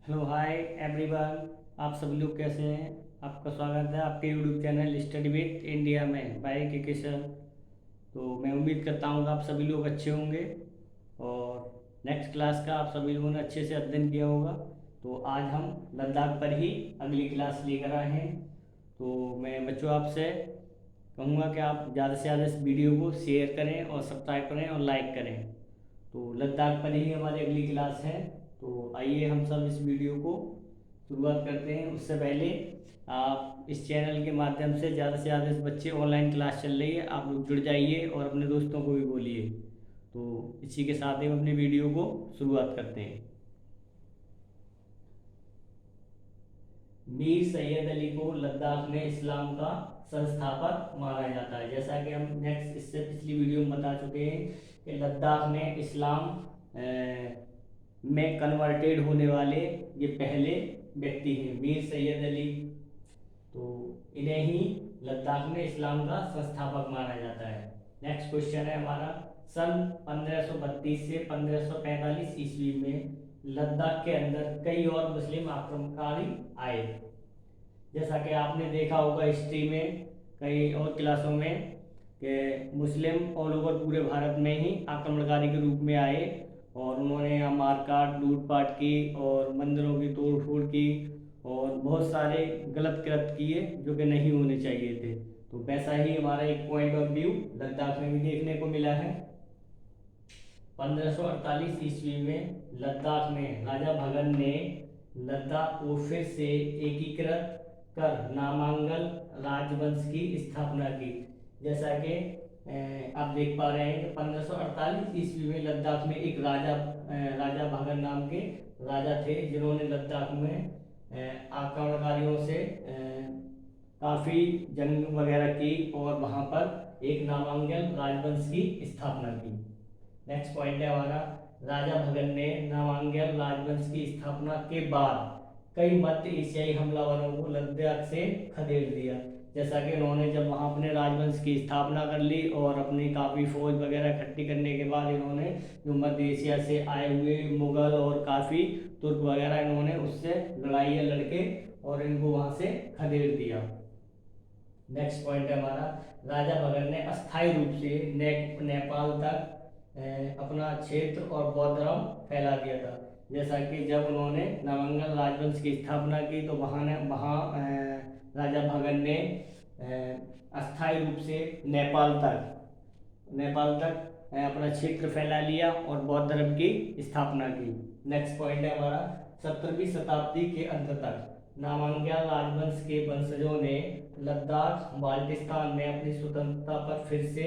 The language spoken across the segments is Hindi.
Hello hi everyone. आप सभी लोग कैसे हैं? आपका स्वागत है आपके YouTube channel study with India में बाय के किशन। तो मैं उम्मीद करता हूँ कि आप सभी लोग अच्छे होंगे और नेक्स्ट क्लास का आप सभी लोगों ने अच्छे से अध्ययन किया होगा। तो आज हम लद्दाख पर ही अगली क्लास लेकर आए हैं। तो मैं बच्चों आपसे कहूँगा कि आप ज़्यादा से ज़्यादा इस वीडियो को शेयर करें और सब्सक्राइब करें और लाइक करें। तो लद्दाख पर ही हमारी अगली क्लास है। तो आइए हम सब इस वीडियो को शुरुआत करते हैं। उससे पहले आप इस चैनल के माध्यम से ज़्यादा से ज़्यादा इस बच्चे ऑनलाइन क्लास चल रही है, आप लोग जुड़ जाइए और अपने दोस्तों को भी बोलिए। तो इसी के साथ ही हम अपनी वीडियो को शुरुआत करते हैं। मीर सैयद अली को लद्दाख में इस्लाम का संस्थापक माना जाता है। जैसा कि हम नेक्स्ट इससे पिछली वीडियो में बता चुके हैं कि लद्दाख में इस्लाम में कन्वर्टेड होने वाले ये पहले व्यक्ति हैं, मीर सैयद अली। तो इन्हें ही लद्दाख में इस्लाम का संस्थापक माना जाता है। नेक्स्ट क्वेश्चन है हमारा, सन 1532 से 1545 ईस्वी में लद्दाख के अंदर कई और मुस्लिम आक्रमणकारी आए। जैसा कि आपने देखा होगा हिस्ट्री में कई और क्लासों में कि मुस्लिम ऑल ओवर पूरे भारत में ही आक्रमणकारी के रूप में आए और उन्होंने यहाँ मारकाट लूटपाट की और मंदिरों की तोड़ फोड़ की और बहुत सारे गलत कृत्य किए जो कि नहीं होने चाहिए थे। तो वैसा ही हमारा एक पॉइंट ऑफ व्यू लद्दाख में भी देखने को मिला है। 1548 ईस्वी में लद्दाख में राजा भगत ने लद्दाख को फिर से एकीकृत कर नामांगल राजवंश की स्थापना की। जैसा कि आप देख पा रहे हैं कि 1548 ईस्वी में लद्दाख में एक राजा भगत नाम के राजा थे जिन्होंने लद्दाख में आक्रमणकारियों से काफ़ी जंग वगैरह की और वहाँ पर एक नामांगल राजवंश की स्थापना की। नेक्स्ट पॉइंट है हमारा, राजा भगत ने नामांगल राजवंश की स्थापना के बाद कई मध्य एशियाई हमलावरों को लद्दाख से खदेड़ दिया। जैसा कि उन्होंने जब वहाँ अपने राजवंश की स्थापना कर ली और अपनी काफ़ी फौज वगैरह इकट्ठी करने के बाद इन्होंने जो मध्य एशिया से आए हुए मुगल और काफ़ी तुर्क वगैरह इन्होंने उससे लड़ाइयाँ लड़के और इनको वहाँ से खदेड़ दिया। नेक्स्ट पॉइंट है हमारा, राजा भगत ने अस्थायी रूप से नेपाल तक अपना क्षेत्र और बौद्ध धर्म फैला दिया था। जैसा कि जब उन्होंने नामांगल राजवंश की स्थापना की तो वहाँ राजा भगत ने अस्थायी रूप से नेपाल तक अपना क्षेत्र फैला लिया और बौद्ध धर्म की स्थापना की। नेक्स्ट पॉइंट है हमारा, 17वीं शताब्दी के अंत तक नामांगल राजवंश के वंशजों ने लद्दाख बाल्टिस्तान में अपनी स्वतंत्रता पर फिर से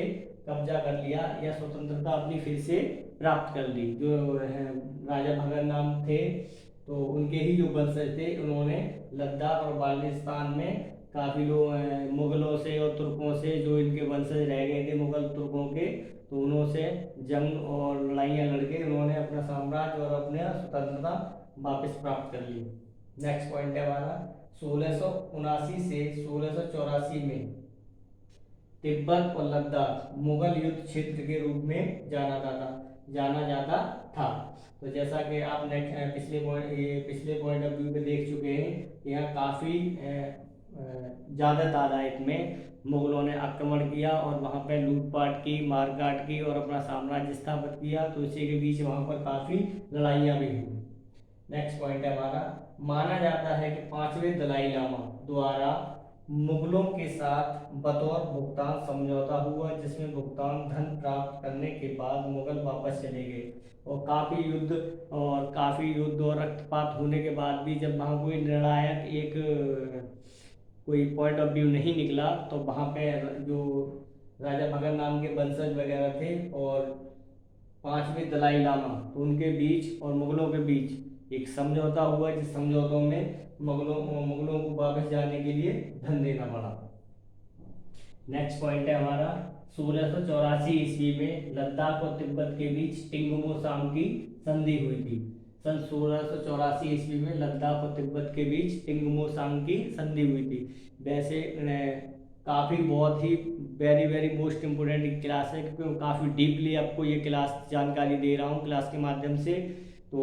कब्जा कर लिया या स्वतंत्रता अपनी फिर से प्राप्त कर ली। जो राजा भगत नाम थे तो उनके ही जो वंशज थे उन्होंने लद्दाख और बाल्टिस्तान में काफ़ी लोग मुगलों से और तुर्कों से जो इनके वंशज रह गए थे मुगल तुर्कों के, तो उन्होंने जंग और लड़ाइयाँ लड़के उन्होंने अपना साम्राज्य और अपने स्वतंत्रता वापस प्राप्त कर ली। नेक्स्ट पॉइंट है हमारा, 1679 से 1684 में तिब्बत और लद्दाख मुगल युद्ध क्षेत्र के रूप में जाना जाता था। तो जैसा कि आप पिछले पॉइंट ऑफ व्यू पे देख चुके हैं, यहाँ काफ़ी ज़्यादा तादाद में मुगलों ने आक्रमण किया और वहाँ पर लूटपाट की मारकाट की और अपना साम्राज्य स्थापित किया। तो इसी के बीच वहाँ पर काफ़ी लड़ाइयाँ भी हुई। नेक्स्ट पॉइंट है हमारा, माना जाता है कि 5वें दलाई लामा द्वारा मुगलों के साथ बतौर भुगतान समझौता हुआ जिसमें भुगतान धन प्राप्त करने के बाद मुगल वापस चले गए और काफ़ी युद्ध और रक्तपात होने के बाद भी जब वहाँ कोई निर्णायक कोई पॉइंट ऑफ व्यू नहीं निकला तो वहाँ पे जो राजा भगत नाम के वंशज वगैरह थे और 5वें दलाई लामा तो उनके बीच और मुगलों के बीच एक समझौता हुआ जिस समझौतों में मुगलों को वापस जाने के लिए धन देना पड़ा। नेक्स्ट पॉइंट है हमारा, 1684 ईस्वी में लद्दाख और तिब्बत के बीच टिंगमो साम की संधि हुई थी। सन 1684 ईस्वी में लद्दाख और तिब्बत के बीच टिंगमो साम की संधि हुई थी। वैसे काफ़ी बहुत ही very very most important class है क्योंकि काफ़ी डीपली आपको ये क्लास जानकारी दे रहा हूँ क्लास के माध्यम से। तो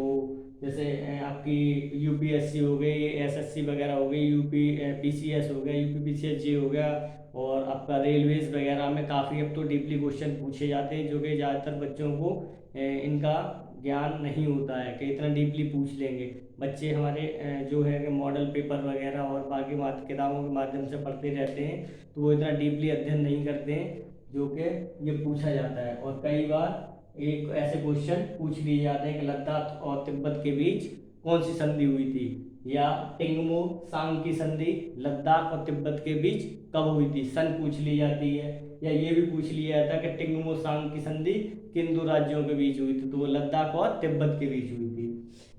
जैसे आपकी यूपीएससी हो गई, एसएससी वगैरह हो गई, यूपी पीसीएस हो गया, यूपी पीसीएस जी हो गया, और आपका रेलवेज वगैरह में काफ़ी अब तो डीपली क्वेश्चन पूछे जाते हैं, जो कि ज़्यादातर बच्चों को इनका ज्ञान नहीं होता है कि इतना डीपली पूछ लेंगे। बच्चे हमारे जो है कि मॉडल पेपर वगैरह और बाकी किताबों के माध्यम से पढ़ते रहते हैं, तो वो इतना डीपली अध्ययन नहीं करते हैं जो कि ये पूछा जाता है। और कई बार एक ऐसे क्वेश्चन पूछ लिए जाते हैं कि लद्दाख और तिब्बत के बीच कौन सी संधि हुई थी, या टिंगमो सांग की संधि लद्दाख और तिब्बत के बीच कब हुई थी, सन पूछ ली जाती है। या ये भी पूछ लिया जाता है कि टिंगमो सांग की संधि किन दो राज्यों के बीच हुई थी, तो वो लद्दाख और तिब्बत के बीच हुई थी।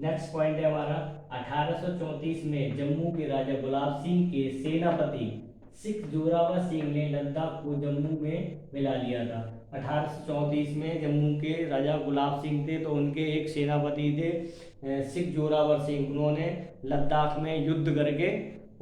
नेक्स्ट पॉइंट है हमारा 1834 में जम्मू के राजा गुलाब सिंह के सेनापति सिख जोरावर सिंह ने लद्दाख को जम्मू में मिला लिया था। 1834 में जम्मू के राजा गुलाब सिंह थे, तो उनके एक सेनापति थे सिख जोरावर सिंह, उन्होंने लद्दाख में युद्ध करके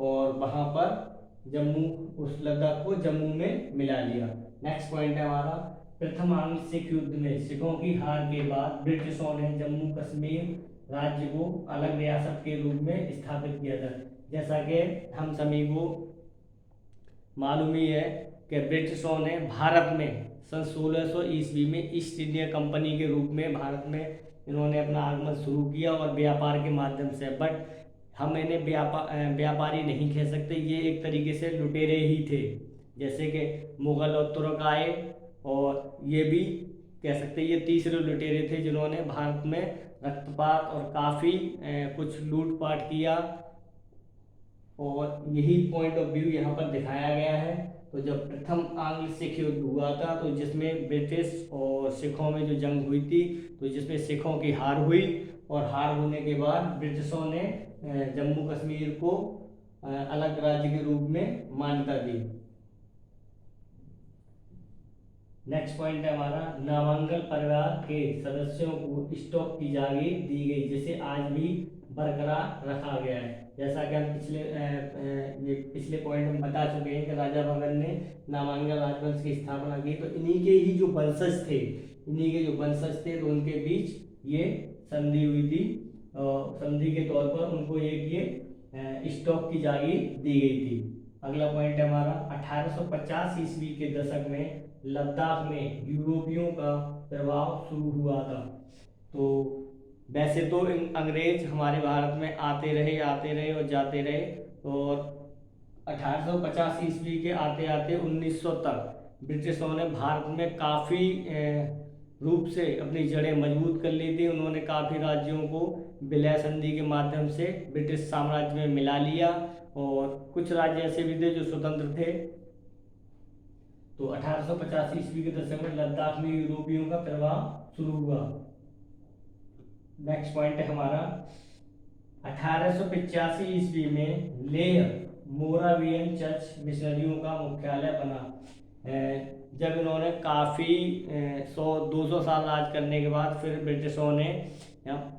और वहाँ पर जम्मू, उस लद्दाख को जम्मू में मिला लिया। नेक्स्ट पॉइंट है हमारा प्रथम आंग्ल सिख युद्ध में सिखों की हार के बाद ब्रिटिशों ने जम्मू कश्मीर राज्य को अलग रियासत के रूप में स्थापित किया था। जैसा कि हम सभी को मालूम ही है कि ब्रिटिशों ने भारत में सन 1600 ईस्वी में ईस्ट इंडिया कंपनी के रूप में भारत में इन्होंने अपना आगमन शुरू किया और व्यापार के माध्यम से। बट हम इन्हें व्यापारी नहीं कह सकते, ये एक तरीके से लुटेरे ही थे। जैसे कि मुगल और तुर्क आए, और ये भी कह सकते ये तीसरे लुटेरे थे जिन्होंने भारत में रक्तपात और काफ़ी कुछ लूटपाट किया, और यही पॉइंट ऑफ व्यू यहाँ पर दिखाया गया है। तो जब प्रथम आंग्ल सिख युद्ध हुआ था, तो जिसमें ब्रिटिश और सिखों में जो जंग हुई थी, तो जिसमें सिखों की हार हुई, और हार होने के बाद ब्रिटिशों ने जम्मू कश्मीर को अलग राज्य के रूप में मान्यता दी। नेक्स्ट पॉइंट है हमारा नामांगल परिवार के सदस्यों को स्टॉक की जागीर दी गई, जिसे आज भी बरकरार रखा गया है। जैसा कि हम पिछले पॉइंट में बता चुके हैं कि राजा भगत ने नामांगल राजवंश की स्थापना की, तो इन्हीं के ही जो वंशज थे, तो उनके बीच ये संधि हुई थी, और संधि के तौर पर उनको एक ये स्टॉक की जागीर दी गई थी। अगला पॉइंट है हमारा 1850 ईस्वी के दशक में लद्दाख में यूरोपियों का प्रभाव शुरू हुआ था। तो वैसे तो अंग्रेज हमारे भारत में आते रहे और जाते रहे, और 1850 ईस्वी के आते आते 1900 तक ब्रिटिशों ने भारत में काफ़ी रूप से अपनी जड़ें मजबूत कर ली थी। उन्होंने काफ़ी राज्यों को विलय संधि के माध्यम से ब्रिटिश साम्राज्य में मिला लिया, और कुछ राज्य ऐसे भी थे जो स्वतंत्र थे। तो 1850 ईस्वी के दशक में लद्दाख में यूरोपियों का प्रभाव शुरू हुआ। नेक्स्ट पॉइंट है हमारा 1885 ईस्वी में लेह मोरावियन चर्च मिशनरियों का मुख्यालय बना। जब इन्होंने काफ़ी 100-200 साल राज करने के बाद फिर ब्रिटिशों ने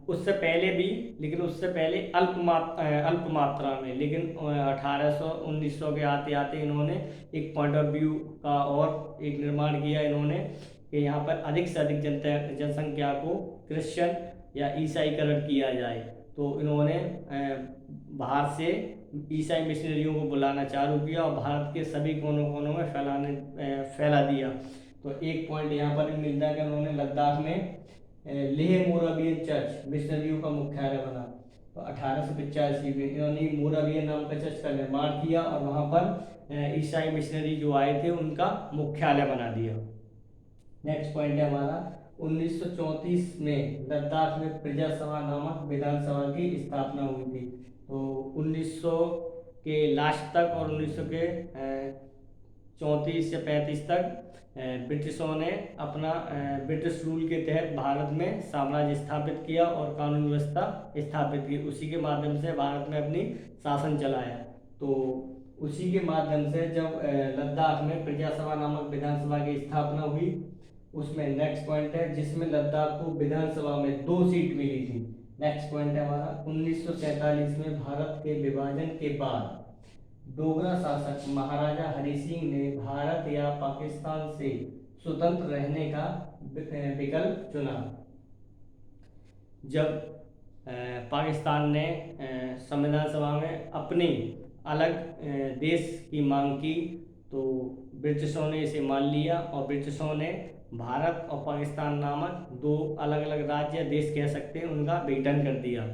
उससे पहले भी, लेकिन उससे पहले अल्प मात्रा में, लेकिन 1900 के आते आते इन्होंने एक पॉइंट ऑफ व्यू का और एक निर्माण किया इन्होंने कि यहाँ पर अधिक से अधिक जनसंख्या को क्रिश्चियन या ईसाईकरण किया जाए। तो इन्होंने बाहर से ईसाई मिशनरियों को बुलाना चालू किया और भारत के सभी कोनों कोनों में फैला दिया। तो एक पॉइंट यहाँ पर मिलता है कि उन्होंने लद्दाख में लेह मोरावियन चर्च मिशनरियों का मुख्यालय बना। तो 1885 में इन्होंने मोरावियन नाम का चर्च का निर्माण किया और वहाँ पर ईसाई मिशनरी जो आए थे उनका मुख्यालय बना दिया। नेक्स्ट पॉइंट है हमारा 1934 में लद्दाख में प्रजा सभा नामक विधानसभा की स्थापना हुई थी। तो 1900 के लास्ट तक और 1900 के 34 से 35 तक ब्रिटिशों ने अपना ब्रिटिश रूल के तहत भारत में साम्राज्य स्थापित किया और कानून व्यवस्था स्थापित की। उसी के माध्यम से भारत में अपनी शासन चलाया। तो उसी के माध्यम से जब लद्दाख में प्रजा सभा नामक विधानसभा की स्थापना हुई, उसमें नेक्स्ट पॉइंट है जिसमें लद्दाख को विधानसभा में 2 सीट मिली थी। नेक्स्ट पॉइंट है हमारा 1947 में भारत के विभाजन के बाद डोगरा शासक महाराजा हरि सिंह ने भारत या पाकिस्तान से स्वतंत्र रहने का विकल्प चुना। जब पाकिस्तान ने संविधान सभा में अपनी अलग देश की मांग की, तो ब्रिटिशों ने इसे मान लिया और ब्रिटिशों ने भारत और पाकिस्तान नामक दो अलग अलग राज्य या देश कह सकते हैं उनका विघटन कर दिया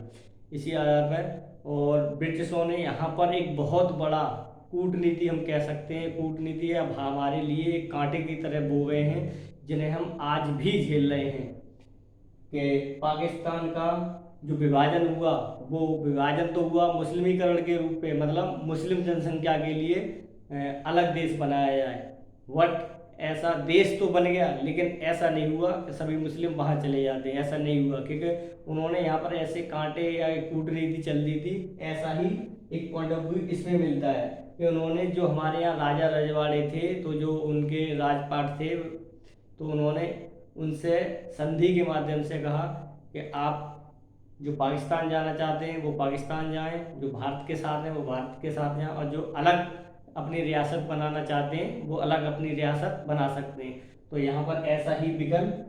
इसी आधार पर। और ब्रिटिशों ने यहाँ पर एक बहुत बड़ा कूटनीति, हम कह सकते हैं कूटनीति, अब हमारे लिए एक कांटे की तरह बो गए हैं जिन्हें हम आज भी झेल रहे हैं। कि पाकिस्तान का जो विभाजन हुआ, वो विभाजन तो हुआ मुस्लिमीकरण के रूप में, मतलब मुस्लिम जनसंख्या के लिए अलग देश बनाया जाए, बट ऐसा देश तो बन गया लेकिन ऐसा नहीं हुआ कि सभी मुस्लिम वहाँ चले जाते हैं, ऐसा नहीं हुआ क्योंकि उन्होंने यहाँ पर ऐसे कांटे या कूटनीति चल दी थी। ऐसा ही एक पॉइंट ऑफ व्यू इसमें मिलता है कि उन्होंने जो हमारे यहाँ राजा रजवाड़े थे, तो जो उनके राजपाट थे, तो उन्होंने उनसे संधि के माध्यम से कहा कि आप जो पाकिस्तान जाना चाहते हैं वो पाकिस्तान जाएं, जो भारत के साथ हैं वो भारत के साथ जाएं, और जो अलग अपनी रियासत बनाना चाहते हैं वो अलग अपनी रियासत बना सकते हैं। तो यहाँ पर ऐसा ही विकल्प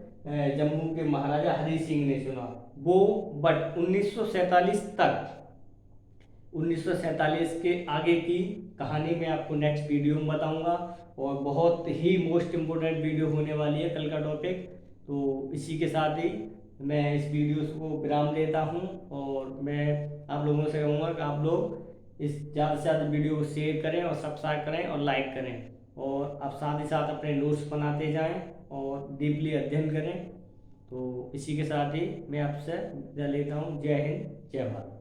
जम्मू के महाराजा हरी सिंह ने चुना वो। बट 1947 तक, 1947 के आगे की कहानी मैं आपको नेक्स्ट वीडियो में बताऊंगा, और बहुत ही मोस्ट इम्पोर्टेंट वीडियो होने वाली है कल का टॉपिक। तो इसी के साथ ही मैं इस वीडियो को विराम देता हूं, और मैं आप लोगों से कहूँगा कि आप लोग इस ज़्यादा से ज़्यादा वीडियो को शेयर करें और सब्सक्राइब करें और लाइक करें, और आप साथ ही साथ अपने नोट्स बनाते जाएं और डीपली अध्ययन करें। तो इसी के साथ ही मैं आपसे विदा लेता हूँ। जय हिंद, जय भारत।